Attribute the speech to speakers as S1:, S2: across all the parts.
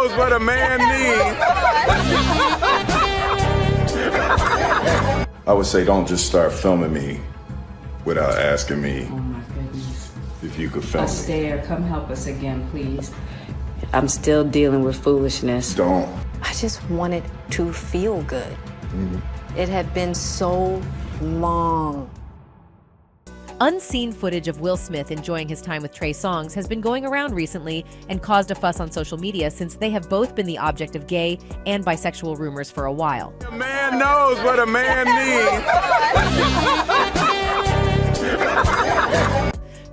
S1: knows what a man needs. I would say don't just start filming me without asking me if you could film me.
S2: Astaire, come help us again, please. I'm still dealing with foolishness.
S1: Don't.
S3: I just wanted to feel good. It had been so long.
S4: Unseen footage of Will Smith enjoying his time with Trey Songz has been going around recently and caused a fuss on social media since they have both been the object of gay and bisexual rumors for a while.
S1: A man knows what a man needs.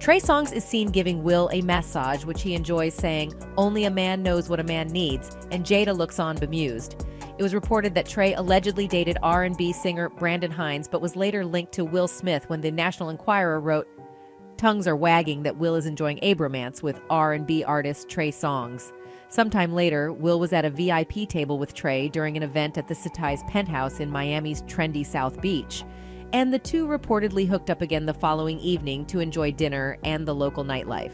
S4: Trey Songz is seen giving Will a massage, which he enjoys, saying, "Only a man knows what a man needs," and Jada looks on bemused. It was reported that Trey allegedly dated R&B singer Brandon Hines, but was later linked to Will Smith when the National Enquirer wrote, "Tongues are wagging that Will is enjoying a bromance with R&B artist Trey Songz." Sometime later, Will was at a VIP table with Trey during an event at the Citi's penthouse in Miami's trendy South Beach. And the two reportedly hooked up again the following evening to enjoy dinner and the local nightlife.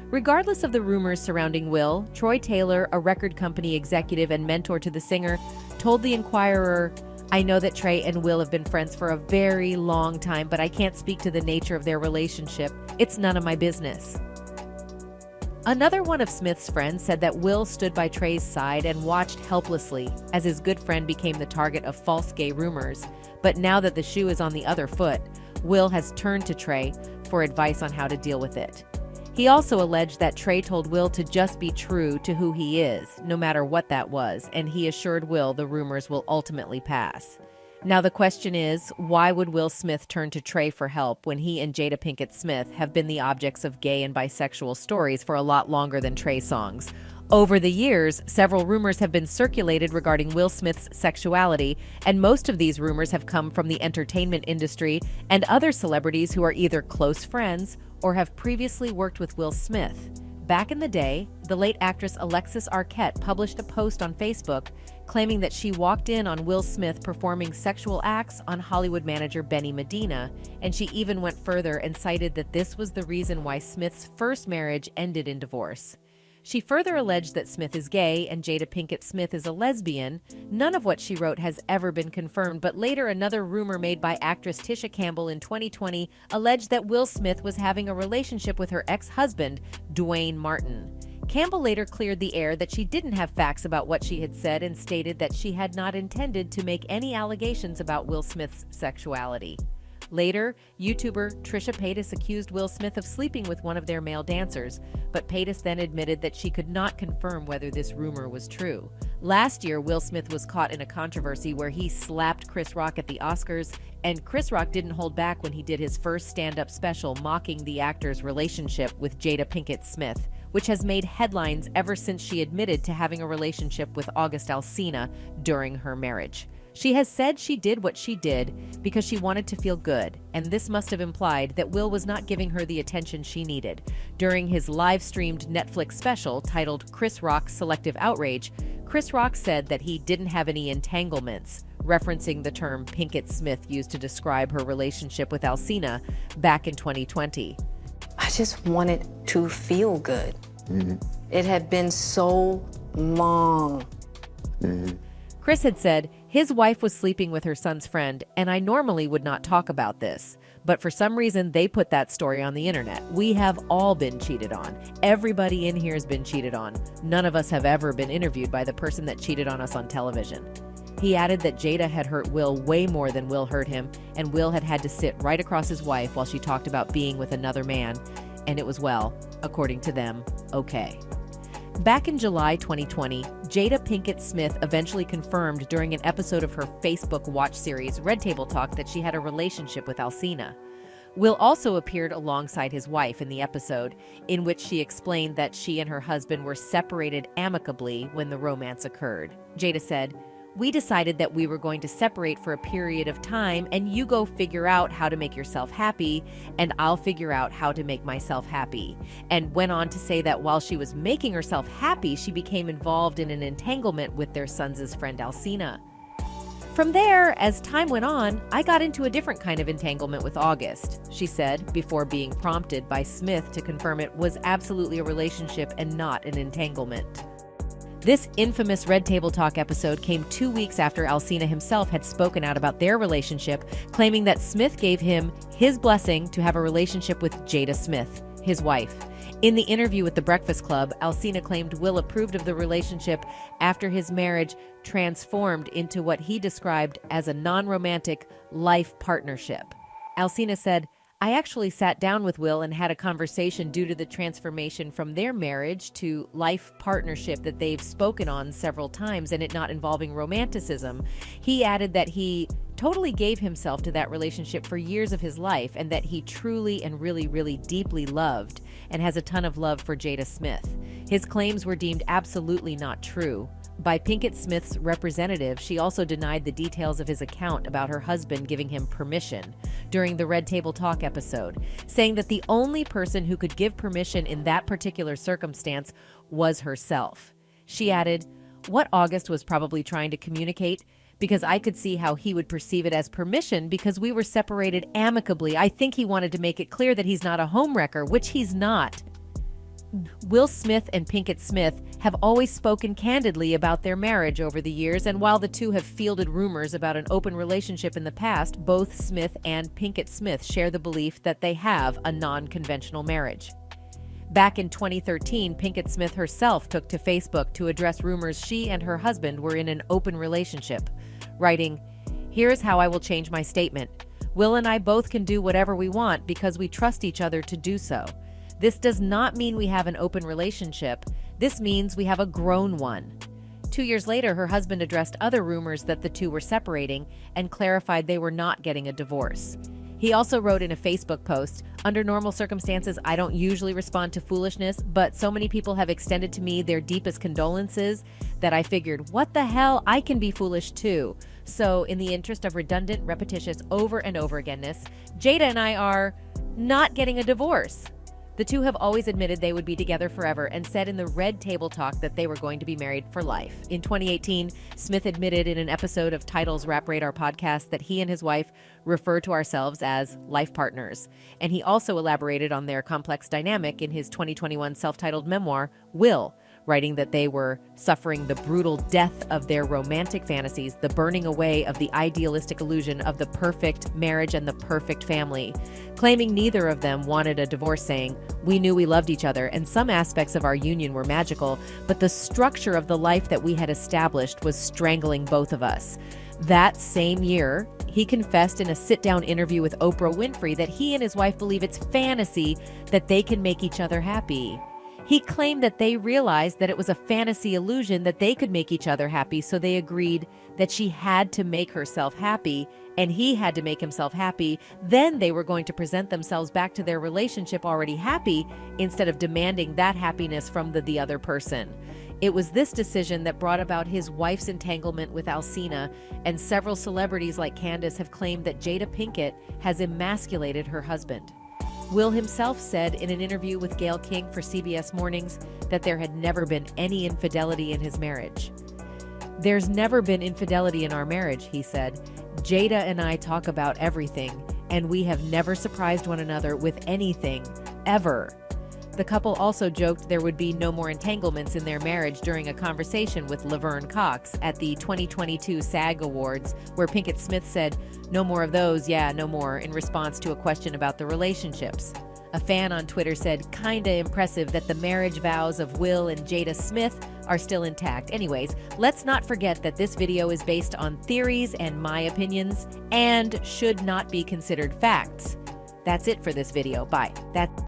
S4: Regardless of the rumors surrounding Will, Troy Taylor, a record company executive and mentor to the singer, told the Enquirer, "I know that Trey and Will have been friends for a very long time, but I can't speak to the nature of their relationship. It's none of my business." Another one of Smith's friends said that Will stood by Trey's side and watched helplessly as his good friend became the target of false gay rumors. But now that the shoe is on the other foot, Will has turned to Trey for advice on how to deal with it. He also alleged that Trey told Will to just be true to who he is, no matter what that was, and he assured Will the rumors will ultimately pass. Now the question is, why would Will Smith turn to Trey for help when he and Jada Pinkett Smith have been the objects of gay and bisexual stories for a lot longer than Trey Songz? Over the years, several rumors have been circulated regarding Will Smith's sexuality, and most of these rumors have come from the entertainment industry and other celebrities who are either close friends or have previously worked with Will Smith. Back in the day, the late actress Alexis Arquette published a post on Facebook claiming that she walked in on Will Smith performing sexual acts on Hollywood manager Benny Medina, and she even went further and cited that this was the reason why Smith's first marriage ended in divorce. She further alleged that Smith is gay and Jada Pinkett Smith is a lesbian. None of what she wrote has ever been confirmed, but later another rumor made by actress Tisha Campbell in 2020 alleged that Will Smith was having a relationship with her ex-husband, Dwayne Martin. Campbell later cleared the air that she didn't have facts about what she had said and stated that she had not intended to make any allegations about Will Smith's sexuality. Later, YouTuber Trisha Paytas accused Will Smith of sleeping with one of their male dancers, but Paytas then admitted that she could not confirm whether this rumor was true. Last year, Will Smith was caught in a controversy where he slapped Chris Rock at the Oscars, and Chris Rock didn't hold back when he did his first stand-up special mocking the actor's relationship with Jada Pinkett Smith, which has made headlines ever since she admitted to having a relationship with August Alsina during her marriage. She has said she did what she did because she wanted to feel good, and this must have implied that Will was not giving her the attention she needed. During his live-streamed Netflix special titled Chris Rock's Selective Outrage, Chris Rock said that he didn't have any entanglements, referencing the term Pinkett Smith used to describe her relationship with Alsina back in 2020.
S3: I just wanted to feel good. It had been so long.
S4: Chris had said his wife was sleeping with her son's friend, and I normally would not talk about this, but for some reason they put that story on the internet. We have all been cheated on. Everybody in here has been cheated on. None of us have ever been interviewed by the person that cheated on us on television. He added that Jada had hurt Will way more than Will hurt him, and Will had to sit right across his wife while she talked about being with another man, and it was, well, according to them, okay. Back in July 2020, Jada Pinkett Smith eventually confirmed during an episode of her Facebook Watch series, Red Table Talk, that she had a relationship with Alsina. Will also appeared alongside his wife in the episode, in which she explained that she and her husband were separated amicably when the romance occurred. Jada said, "We decided that we were going to separate for a period of time, and you go figure out how to make yourself happy, and I'll figure out how to make myself happy." And went on to say that while she was making herself happy, she became involved in an entanglement with their son's friend Alsina. From there, as time went on, I got into a different kind of entanglement with August, she said, before being prompted by Smith to confirm it was absolutely a relationship and not an entanglement. This infamous Red Table Talk episode came 2 weeks after Alsina himself had spoken out about their relationship, claiming that Smith gave him his blessing to have a relationship with Jada Smith, his wife. In the interview with The Breakfast Club, Alsina claimed Will approved of the relationship after his marriage transformed into what he described as a non-romantic life partnership. Alsina said, "I actually sat down with Will and had a conversation due to the transformation from their marriage to life partnership that they've spoken on several times and it not involving romanticism." He added that he totally gave himself to that relationship for years of his life and that he truly and really, really deeply loved and has a ton of love for Jada Smith. His claims were deemed absolutely not true. By Pinkett Smith's representative, she also denied the details of his account about her husband giving him permission during the Red Table Talk episode, saying that the only person who could give permission in that particular circumstance was herself. She added, "What August was probably trying to communicate, because I could see how he would perceive it as permission because we were separated amicably. I think he wanted to make it clear that he's not a homewrecker, which he's not." WillSmith and Pinkett Smith have always spoken candidly about their marriage over the years, and while the two have fielded rumors about an open relationship in the past, both Smith and Pinkett Smith share the belief that they have a non-conventional marriage. Back in 2013, Pinkett Smith herself took to Facebook to address rumors she and her husband were in an open relationship, writing, "Here's how I will change my statement. Will and I both can do whatever we want because we trust each other to do so. This does not mean we have an open relationship. This means we have a grown one." 2 years later, her husband addressed other rumors that the two were separating and clarified they were not getting a divorce. He also wrote in a Facebook post, "Under normal circumstances, I don't usually respond to foolishness, but so many people have extended to me their deepest condolences that I figured, what the hell, I can be foolish too. So in the interest of redundant, repetitious, over and over againness, Jada and I are not getting a divorce." The two have always admitted they would be together forever and said in the Red Table Talk that they were going to be married for life. In 2018, Smith admitted in an episode of Title's Rap Radar podcast that he and his wife refer to ourselves as life partners. And he also elaborated on their complex dynamic in his 2021 self-titled memoir, Will, writing that they were suffering the brutal death of their romantic fantasies, the burning away of the idealistic illusion of the perfect marriage and the perfect family, claiming neither of them wanted a divorce, saying, "We knew we loved each other and some aspects of our union were magical, but the structure of the life that we had established was strangling both of us." That same year, he confessed in a sit-down interview with Oprah Winfrey that he and his wife believe it's fantasy that they can make each other happy. He claimed that they realized that it was a fantasy illusion that they could make each other happy, so they agreed that she had to make herself happy and he had to make himself happy. Then they were going to present themselves back to their relationship already happy instead of demanding that happiness from the other person. It was this decision that brought about his wife's entanglement with Alsina, and several celebrities like Candace have claimed that Jada Pinkett has emasculated her husband. Will himself said in an interview with Gayle King for CBS Mornings that there had never been any infidelity in his marriage. "There's never been infidelity in our marriage," he said. "Jada and I talk about everything, and we have never surprised one another with anything, ever." The couple also joked there would be no more entanglements in their marriage during a conversation with Laverne Cox at the 2022 SAG Awards, where Pinkett Smith said, "No more of those, yeah, no more," in response to a question about the relationships. A fan on Twitter said, "Kinda impressive that the marriage vows of Will and Jada Smith are still intact." Anyways, let's not forget that this video is based on theories and my opinions and should not be considered facts. That's it for this video. Bye.